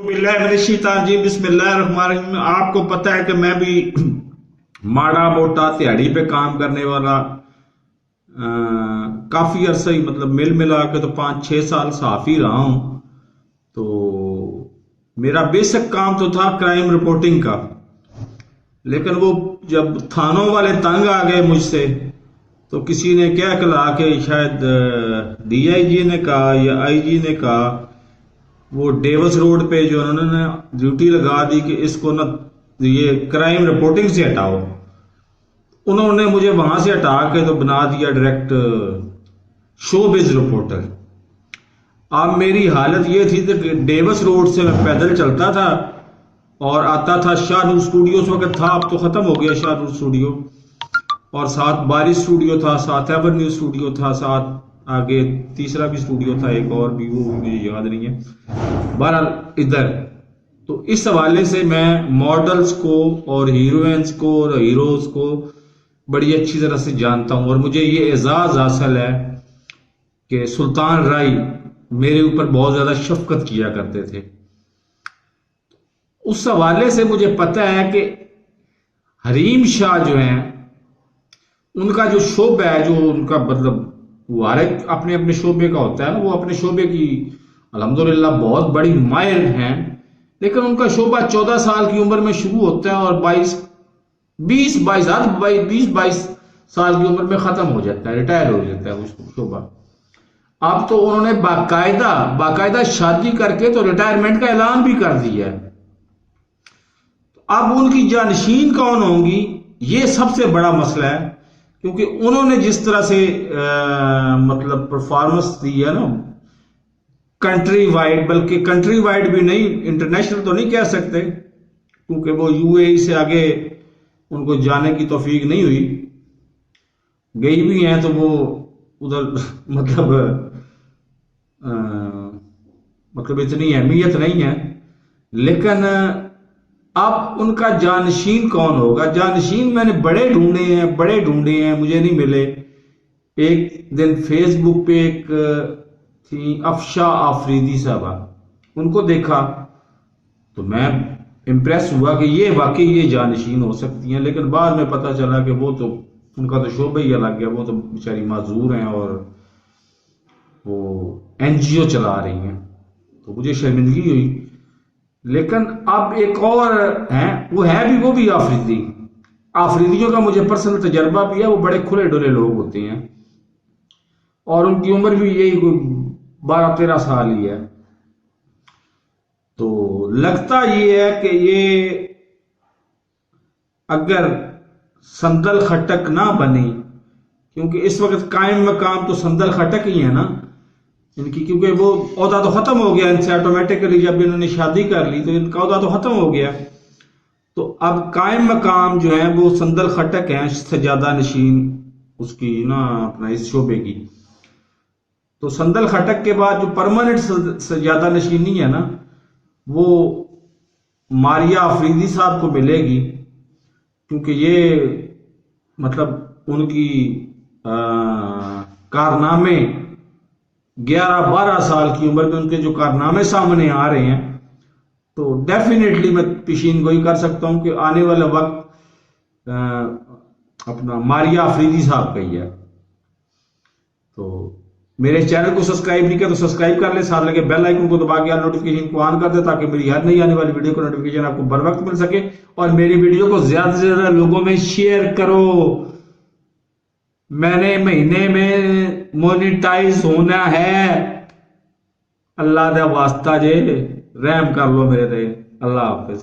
जी बिस्मिल्लाहिर्रहमानिर्रहीम। आपको पता है कि मैं भी माड़ा मोटा दिहाड़ी पे काम करने वाला काफी अरसा ही मतलब मिल मिला के तो 5-6 साल सहाफी रहा हूं। तो मेरा बेसिक काम तो था क्राइम रिपोर्टिंग का, लेकिन वो जब थानों वाले तंग आ गए मुझसे तो किसी ने क्या कहा कि शायद डीआईजी ने कहा या आईजी ने कहा, वो डेवस रोड पे जो उन्होंने ड्यूटी लगा दी कि इसको ना ये क्राइम रिपोर्टिंग से हटाओ। उन्होंने मुझे वहां से हटा के तो बना दिया डायरेक्ट शोबिज रिपोर्टर। अब मेरी हालत ये थी कि डेवस रोड से मैं पैदल चलता था और आता था शाहरुख स्टूडियो। उस वक्त था, अब तो खत्म हो गया शाहरुख स्टूडियो, और साथ बारिश स्टूडियो था, साथ एवर्न्यू स्टूडियो था, साथ आगे तीसरा भी स्टूडियो था, एक और भी, वो मुझे याद नहीं है। बहरहाल इधर तो इस हवाले से मैं मॉडल्स को और हीरोइंस को और हीरोज को बड़ी अच्छी तरह से जानता हूं, और मुझे ये एजाज हासिल है कि सुल्तान राय मेरे ऊपर बहुत ज्यादा शफकत किया करते थे। उस हवाले से मुझे पता है कि हरीम शाह जो हैं, उनका जो शोबा है, जो उनका मतलब वो हर एक अपने अपने शोबे का होता है ना, वो अपने शोबे की अल्हम्दुलिल्लाह बहुत बड़ी माहिर हैं, लेकिन उनका शोबा 14 साल की उम्र में शुरू होता है और 20-22 साल की उम्र में खत्म हो जाता है, रिटायर हो जाता है वो शोबा। अब तो उन्होंने बाकायदा शादी करके तो रिटायरमेंट का ऐलान भी कर दिया है। अब उनकी जानशीन कौन होंगी, ये सबसे बड़ा मसला है, क्योंकि उन्होंने जिस तरह से मतलब परफॉर्मेंस दी है ना कंट्री वाइड, बल्कि कंट्री वाइड भी नहीं, इंटरनेशनल तो नहीं कह सकते क्योंकि वो यूएई से आगे उनको जाने की तौफीक नहीं हुई। गई भी हैं तो वो उधर मतलब इतनी अहमियत नहीं है। लेकिन अब उनका जानशीन कौन होगा? जानशीन मैंने बड़े ढूंढे हैं, मुझे नहीं मिले। एक दिन फेसबुक पे एक थी अफशा आफरीदी साहबा, उनको देखा तो मैं इम्प्रेस हुआ कि ये वाकई ये जानशीन हो सकती हैं, लेकिन बाद में पता चला कि वो तो उनका तो शोबा ही अलग गया, वो तो बेचारी माजूर हैं और वो एनजीओ चला रही हैं, तो मुझे शर्मिंदगी हुई। लेकिन अब एक और है, वो भी आफरीदियों का मुझे पर्सनल तजर्बा भी है। वो बड़े खुले डुले लोग होते हैं और उनकी उम्र भी यही 12-13 साल ही है। तो लगता ये है कि ये अगर संदल खटक ना बनी, क्योंकि इस वक्त कायम मकाम तो संदल खटक ही है ना इनकी, क्योंकि वो औहदा तो खत्म हो गया इनसे ऑटोमेटिकली, जब इन्होंने शादी कर ली तो इनका औहदा तो खत्म हो गया। तो अब कायम मकाम जो है वो संदल खटक है, सजादा नशीन उसकी ना अपना इस शोबे की। तो संदल खटक के बाद जो परमानेंट सजादा नशीनी है ना, वो मारिया अफरीदी साहब को मिलेगी, क्योंकि ये मतलब उनकी कारनामे 11-12 साल की उम्र में उनके जो कारनामे सामने आ रहे हैं, तो डेफिनेटली मैं पेशीन गोई कर सकता हूं कि आने वाला वक्त अपना मारिया अफरीदी साहब का ही है। तो मेरे चैनल को सब्सक्राइब नहीं किया तो सब्सक्राइब कर ले, साथ लगे बेल आइकन को दबा के नोटिफिकेशन को ऑन कर दे, ताकि मेरी हर नई आने वाली वीडियो को नोटिफिकेशन आपको बर वक्त मिल सके। और मेरी वीडियो को ज्यादा से ज्यादा लोगों में शेयर करो। मैंने महीने में मोनेटाइज होना है, अल्लाह दा वास्ता जे रहम कर लो मेरे ते। अल्लाह हाफिज।